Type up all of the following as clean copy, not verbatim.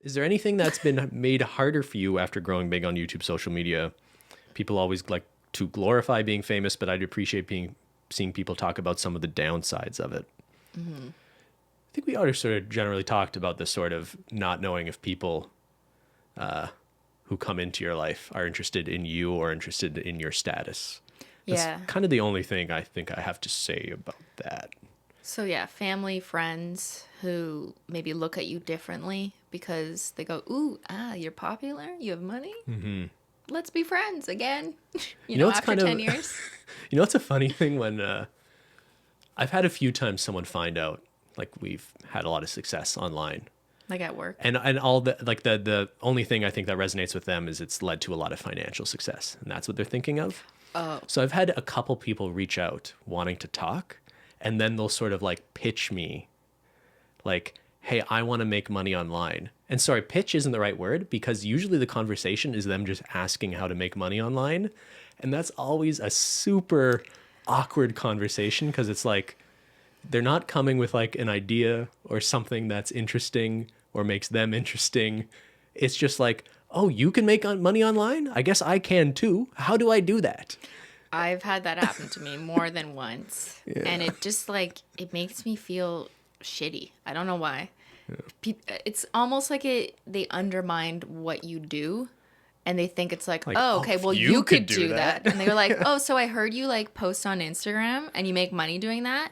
Is there anything that's been made harder for you after growing big on YouTube social media? People always like to glorify being famous, but I'd appreciate seeing people talk about some of the downsides of it. Mm-hmm. I think we already sort of generally talked about this sort of not knowing if people who come into your life are interested in you or interested in your status. That's Yeah. kind of the only thing I think I have to say about that. So yeah, family, friends who maybe look at you differently because they go, "Ooh, you're popular, you have money. Mm-hmm. Let's be friends again." You know, it's after kind of 10 years. You know, it's a funny thing when I've had a few times someone find out like we've had a lot of success online. Like at work. And all the like the only thing I think that resonates with them is it's led to a lot of financial success, and that's what they're thinking of. Oh. So I've had a couple people reach out wanting to talk, and then they'll sort of like pitch me like, "Hey, I want to make money online." And sorry, pitch isn't the right word because usually the conversation is them just asking how to make money online, and that's always a super awkward conversation because it's like they're not coming with like an idea or something that's interesting or makes them interesting. It's just like, oh, you can make money online? I guess I can too. How do I do that? I've had that happen to me more than once. Yeah. And it just like, it makes me feel shitty. I don't know why. Yeah. It's almost like they undermined what you do. And they think it's like, oh, okay, well, you could do that. And they're like, oh, so I heard you like post on Instagram and you make money doing that.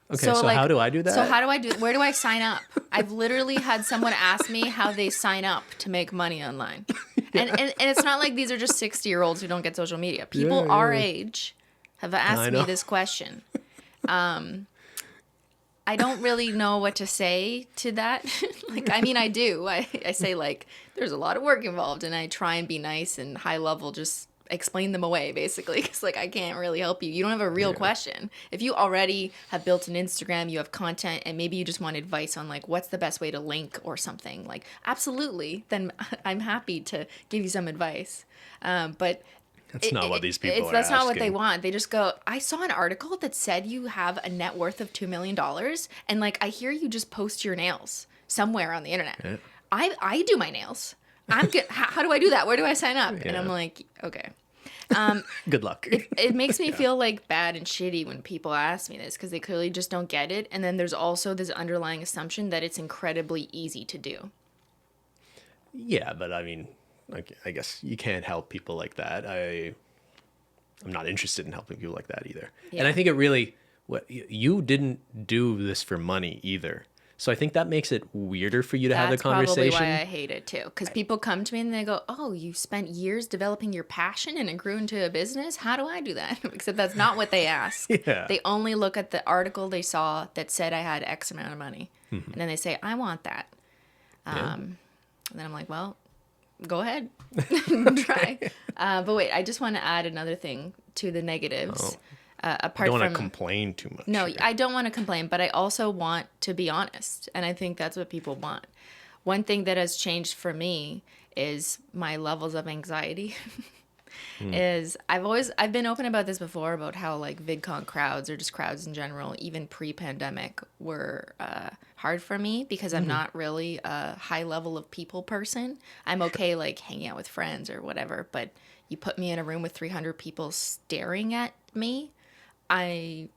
Okay, so like, how do I do that? So how do I do? Where do I sign up? I've literally had someone ask me how they sign up to make money online, and it's not like these are just 60-year-olds who don't get social media. People our age have asked me this question. I don't really know what to say to that. Like, I mean, I do. I say like, there's a lot of work involved, and I try and be nice and high level, just explain them away basically, because like I can't really help you. You don't have a real question. If you already have built an Instagram, you have content, and maybe you just want advice on like what's the best way to link or something, like absolutely, then I'm happy to give you some advice. But that's not what these people are that's asking. not what they want. They just go, I saw an article that said you have a net worth of $2 million, and like I hear you just post your nails somewhere on the internet. Yeah. I do my nails. I'm good. How do I do that? Where do I sign up? Yeah. And I'm like, okay. Good luck. It makes me feel like bad and shitty when people ask me this because they clearly just don't get it. And then there's also this underlying assumption that it's incredibly easy to do. Yeah, but I mean, like, I guess you can't help people like that. I'm not interested in helping people like that either. Yeah. And I think it really, you didn't do this for money either. So I think that makes it weirder for you to have the conversation. That's probably why I hate it too. Because people come to me and they go, oh, you spent years developing your passion and it grew into a business? How do I do that? Except that's not what they ask. Yeah. They only look at the article they saw that said I had X amount of money. Mm-hmm. And then they say, I want that. And then I'm like, well, go ahead. Try. But wait, I just want to add another thing to the negatives. Oh. I don't want to complain too much. No, I don't want to complain, but I also want to be honest. And I think that's what people want. One thing that has changed for me is my levels of anxiety. Is I've been open about this before, about how like VidCon crowds or just crowds in general, even pre-pandemic, were hard for me because I'm not really a high level of people person. I'm okay like hanging out with friends or whatever, but you put me in a room with 300 people staring at me, I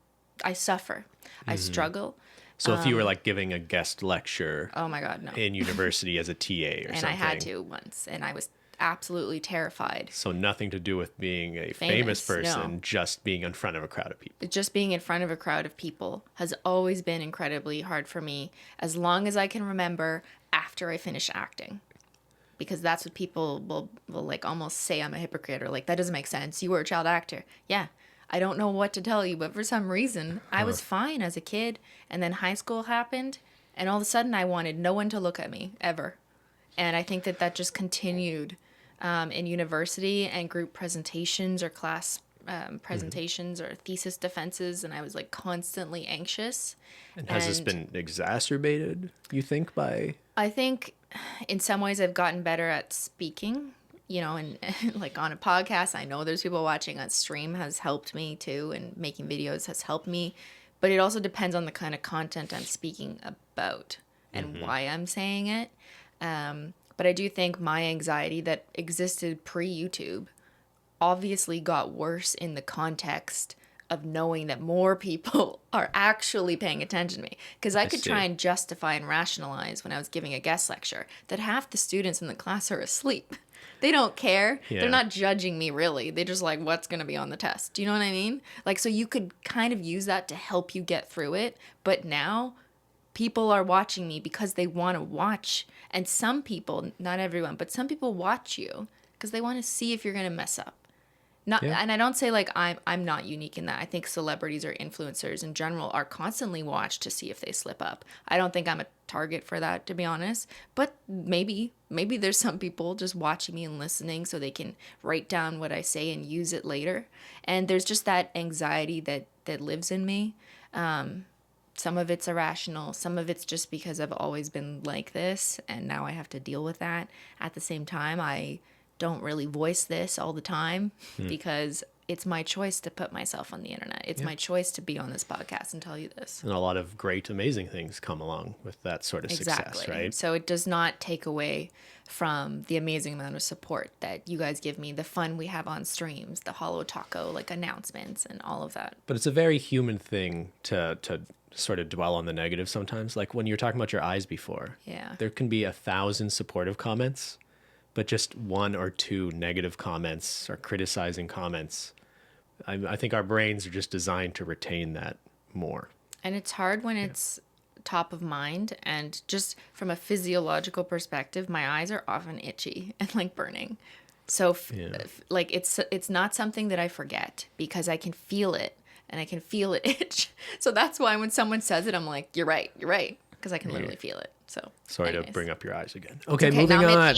suffer. I struggle. So if you were like giving a guest lecture, oh my God, no, in university as a TA or and something, I had to once, and I was absolutely terrified. So nothing to do with being a famous person, no. Just being in front of a crowd of people. Just being in front of a crowd of people has always been incredibly hard for me, as long as I can remember after I finish acting. Because that's what people will like almost say I'm a hypocrite, or like, that doesn't make sense. You were a child actor. Yeah. I don't know what to tell you, but for some reason, I was fine as a kid. And then high school happened, and all of a sudden I wanted no one to look at me, ever. And I think that just continued in university and group presentations or class presentations or thesis defenses, and I was like constantly anxious. And has this been exacerbated, you think, by... I think in some ways I've gotten better at speaking. You know, and like on a podcast, I know there's people watching. On stream has helped me too, and making videos has helped me. But it also depends on the kind of content I'm speaking about and why I'm saying it. But I do think my anxiety that existed pre-YouTube obviously got worse in the context of knowing that more people are actually paying attention to me. Because I could try and justify and rationalize when I was giving a guest lecture that half the students in the class are asleep. They don't care. Yeah. They're not judging me, really. They just like, what's going to be on the test? Do you know what I mean? Like, so you could kind of use that to help you get through it. But now people are watching me because they want to watch. And some people, not everyone, but some people watch you because they want to see if you're going to mess up. And I don't say like I'm not unique in that. I think celebrities or influencers in general are constantly watched to see if they slip up. I don't think I'm a target for that, to be honest. But maybe there's some people just watching me and listening so they can write down what I say and use it later. And there's just that anxiety that lives in me. Some of it's irrational. Some of it's just because I've always been like this, and now I have to deal with that. At the same time, I don't really voice this all the time because it's my choice to put myself on the internet. It's my choice to be on this podcast and tell you this. And a lot of great, amazing things come along with that sort of success, right? So it does not take away from the amazing amount of support that you guys give me, the fun we have on streams, the Holo Taco like announcements and all of that. But it's a very human thing to sort of dwell on the negative sometimes. Like when you were talking about your eyes before, there can be 1,000 supportive comments, but just 1 or 2 negative comments or criticizing comments. I think our brains are just designed to retain that more. And it's hard when it's top of mind. And just from a physiological perspective, my eyes are often itchy and like burning. So like it's not something that I forget because I can feel it and I can feel it itch. So that's why when someone says it, I'm like, you're right. Because I can literally feel it. So sorry anyways. to bring up your eyes again. Okay, okay, moving on.